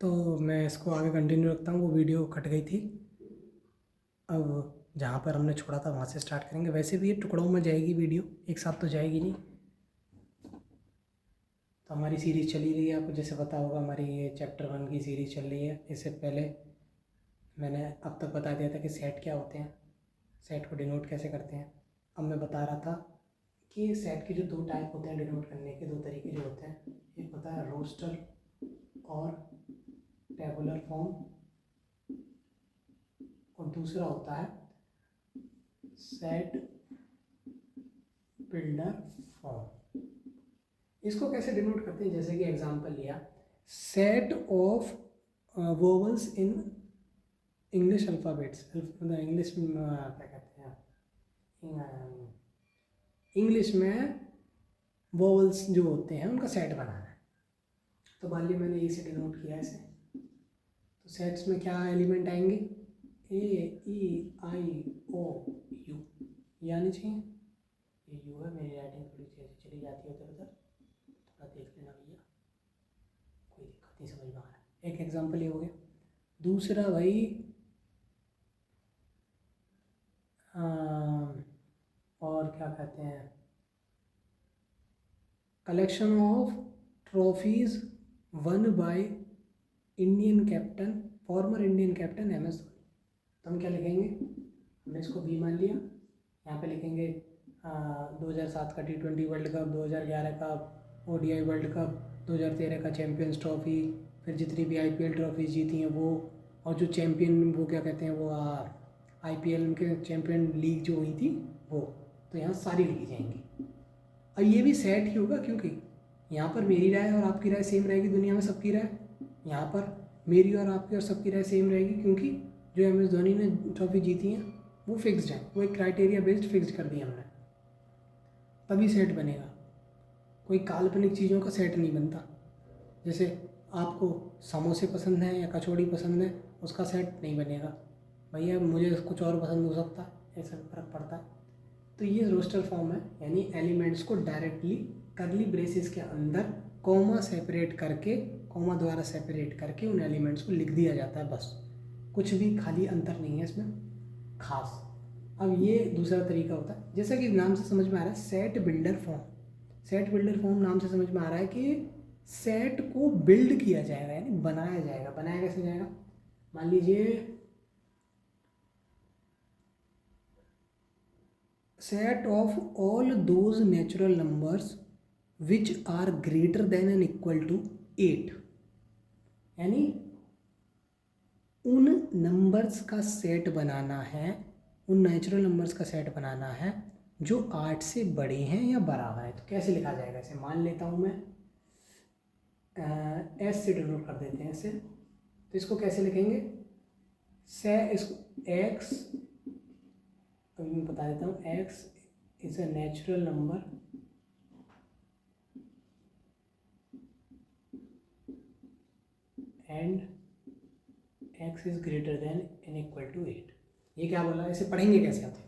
तो मैं इसको आगे कंटिन्यू रखता हूँ। वो वीडियो कट गई थी, अब जहाँ पर हमने छोड़ा था वहाँ से स्टार्ट करेंगे। वैसे भी ये टुकड़ों में जाएगी वीडियो, एक साथ तो जाएगी नहीं। तो हमारी सीरीज़ चली रही है, आपको जैसे पता होगा हमारी ये चैप्टर 1 की सीरीज़ चल रही है। इससे पहले मैंने अब तक बता दिया था कि सेट क्या होते हैं, सेट को डिनोट कैसे करते हैं। अब मैं बता रहा था कि सेट के जो दो टाइप होते हैं डिनोट करने के, दो तरीके जो होते हैं, एक होता है रोस्टर और टेबुलर फॉर्म, और दूसरा होता है सेट बिल्डर फॉर्म। इसको कैसे डिनोट करते हैं, जैसे कि एग्जांपल लिया, set of vowels in English alphabets, मतलब इंग्लिश में क्या कहते हैं, इंग्लिश में वोवल्स जो होते हैं उनका सेट बनाना है। तो मान लिया मैंने ए से डिनोट किया इसे, तो सेट्स में क्या एलिमेंट आएंगे, ए ई आई ओ यू, ये आने चाहिए। ये यू है, मेरी राइटिंग थोड़ी सी ऐसी चली जाती है उधर उधर, थोड़ा देख लेना भैया, कोई दिक्कत नहीं, समझ में आ रहा है। एक एग्जांपल ये हो गया। दूसरा भाई और क्या कहते हैं, collection of trophies won by Indian captain, former Indian captain M S Dhoni. तो हम क्या लिखेंगे, हमने इसको बी मान लिया, यहाँ पे लिखेंगे 2007 का T20 वर्ल्ड कप, 2011 का ODI वर्ल्ड कप, 2013 का चैम्पियंस ट्रॉफ़ी, फिर जितनी भी IPL ट्रॉफी जीती हैं वो, और जो चैम्पियन वो क्या कहते हैं, वो IPL के चैम्पियन लीग जो हुई थी वो, तो यहाँ सारी लिखी जाएंगी। और ये भी सेट ही होगा, क्योंकि यहाँ पर मेरी राय और आपकी राय सेम रहेगी, दुनिया में सबकी राय, यहाँ पर मेरी और आपकी और सबकी राय सेम रहेगी, क्योंकि जो एम एस धोनी ने ट्रॉफी जीती हैं वो फिक्स्ड है, वो एक क्राइटेरिया बेस्ड फिक्स्ड कर दिया हमने, तभी सेट बनेगा। कोई काल्पनिक चीज़ों का सेट नहीं बनता। जैसे आपको समोसे पसंद हैं या कचौड़ी पसंद है, उसका सेट नहीं बनेगा भैया, मुझे कुछ और पसंद हो सकता है, ऐसा फ़र्क पड़ता है। तो ये रोस्टर फॉर्म है, यानी एलिमेंट्स को डायरेक्टली करली ब्रेसेस के अंदर कॉमा सेपरेट करके, कॉमा द्वारा सेपरेट करके उन एलिमेंट्स को लिख दिया जाता है, बस कुछ भी खाली अंतर नहीं है इसमें खास। अब ये दूसरा तरीका होता है, जैसा कि नाम से समझ में आ रहा है, set builder form. Set builder form नाम से समझ में आ रहा है कि सेट को बिल्ड किया जाएगा, यानी बनाया जाएगा। बनाया कैसे जाएगा, मान लीजिए set of all those natural numbers which are greater than and equal to 8, यानी उन नंबर्स का सेट बनाना है, उन नेचुरल नंबर्स का सेट बनाना है जो 8 से बड़े हैं या बराबर है। तो कैसे लिखा जाएगा इसे, मान लेता हूँ मैं एस से डिनोट कर देते हैं इसे। तो इसको कैसे लिखेंगे, से इसको एक्स, अभी मैं बता देता हूँ, x is a natural number and x is greater than and equal to 8। ये क्या बोला, इसे पढ़ेंगे कैसे आप,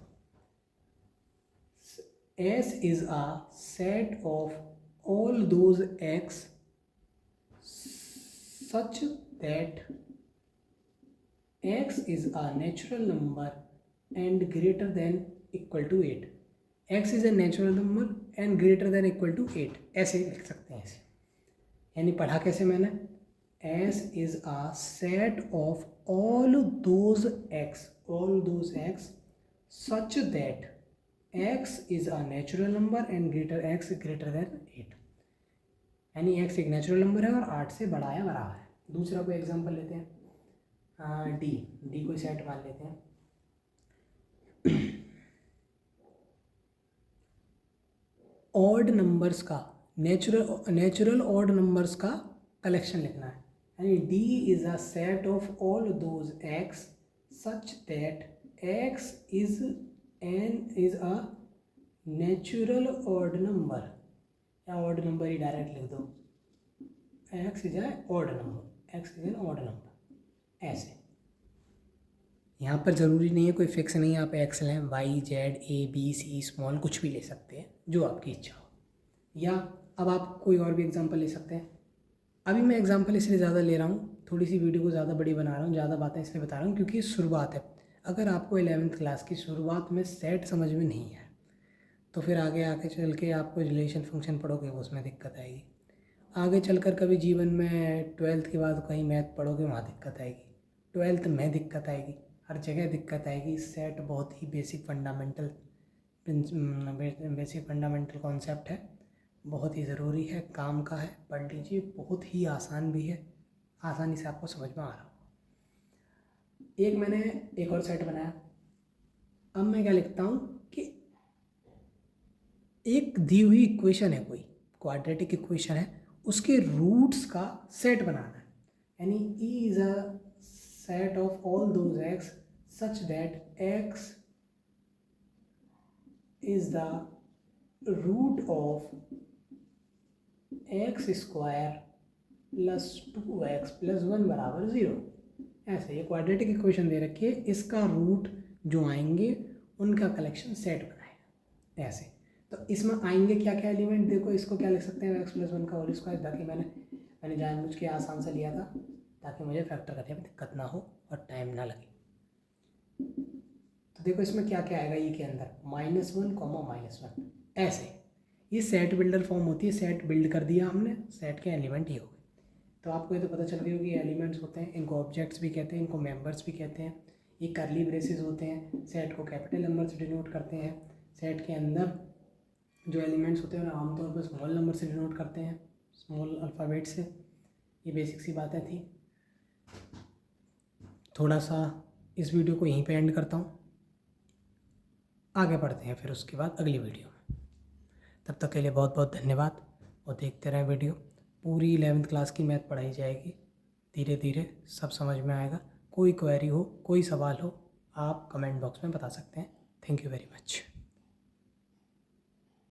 S is a set of all those x such that x is a natural number and greater than equal to 8. x is a natural number and greater than equal to 8, ऐसे लिख सकते हैं इसे। यानी पढ़ा कैसे मैंने, S is a set of all those x such that x is a natural number and x greater than 8, यानी x एक नेचुरल नंबर है और 8 से बड़ा या बराबर है। दूसरा कोई एग्जांपल लेते हैं, डी कोई सेट मान लेते हैं। ऑड नंबर्स का, नेचुरल ऑड नंबर्स का कलेक्शन लिखना है, यानी D is a set of all those x such that x is a natural odd number, या ऑड नंबर ही डायरेक्ट लिख दो, x is a odd number, x is an odd number. ऐसे यहाँ पर ज़रूरी नहीं है, कोई फिक्स नहीं है, आप एक्स लें, y z a b c small कुछ भी ले सकते हैं जो आपकी इच्छा हो। या अब आप कोई और भी एग्जांपल ले सकते हैं। अभी मैं एग्जांपल इसलिए ज़्यादा ले रहा हूँ थोड़ी सी वीडियो को ज़्यादा बड़ी बना रहा हूँ, ज़्यादा बातें इसलिए बता रहा हूँ क्योंकि शुरुआत है। अगर आपको 11th क्लास की शुरुआत में सेट समझ में नहीं है तो फिर आगे आके चल के आपको रिलेशन फंक्शन पढ़ोगे उसमें दिक्कत आएगी। आगे चलकर कभी जीवन में 12th के बाद कहीं मैथ पढ़ोगे वहाँ दिक्कत आएगी, 12th में दिक्कत आएगी, हर जगह दिक्कत आएगी। सेट बहुत ही बेसिक फंडामेंटल कॉन्सेप्ट है, बहुत ही ज़रूरी है, काम का है, पढ़ लीजिए। बहुत ही आसान भी है, आसानी से आपको समझ में आ रहा होगा। मैंने एक और सेट बनाया। अब मैं क्या लिखता हूँ कि एक दी हुई इक्वेशन है, कोई क्वाड्रेटिक इक्वेशन है, उसके रूट्स का सेट बनाना है। यानी E is a set of all those x such that x is the root of x square plus 2x plus 1 बराबर 0। ऐसे ये क्वाड्रेटिक इक्वेशन दे रखी है, इसका रूट जो आएंगे उनका कलेक्शन सेट बनाएगा ऐसे। तो इसमें आएंगे क्या क्या एलिमेंट, देखो इसको क्या लिख सकते हैं x प्लस 1 का होल स्क्वायर, ताकि मैंने जानबूझ के आसान से लिया था ताकि मुझे फैक्टर करने में दिक्कत ना हो और टाइम ना लगे। तो देखो इसमें क्या क्या आएगा, ये के अंदर -1, -1 ऐसे। ये सेट बिल्डर फॉर्म होती है, सेट बिल्ड कर दिया हमने, सेट के एलिमेंट ये हो गए। तो आपको ये तो पता चल गई होगी एलिमेंट्स होते हैं, इनको ऑब्जेक्ट्स भी कहते हैं, इनको मेंबर्स भी कहते हैं। ये करली ब्रेसेस होते हैं, सेट को कैपिटल नंबर से डिनोट करते हैं। सेट के अंदर जो एलिमेंट्स होते हैं आमतौर पर स्मॉल नंबर से डिनोट करते हैं, स्मॉल अल्फ़ाबेट से। ये बेसिक सी बातें थी। थोड़ा सा इस वीडियो को यहीं पे एंड करता हूँ, आगे बढ़ते हैं फिर उसके बाद अगली वीडियो में। तब तक के लिए बहुत बहुत धन्यवाद और देखते रहें वीडियो। पूरी 11th क्लास की मैथ पढ़ाई जाएगी, धीरे धीरे सब समझ में आएगा। कोई क्वेरी हो, कोई सवाल हो, आप कमेंट बॉक्स में बता सकते हैं। Thank you very much.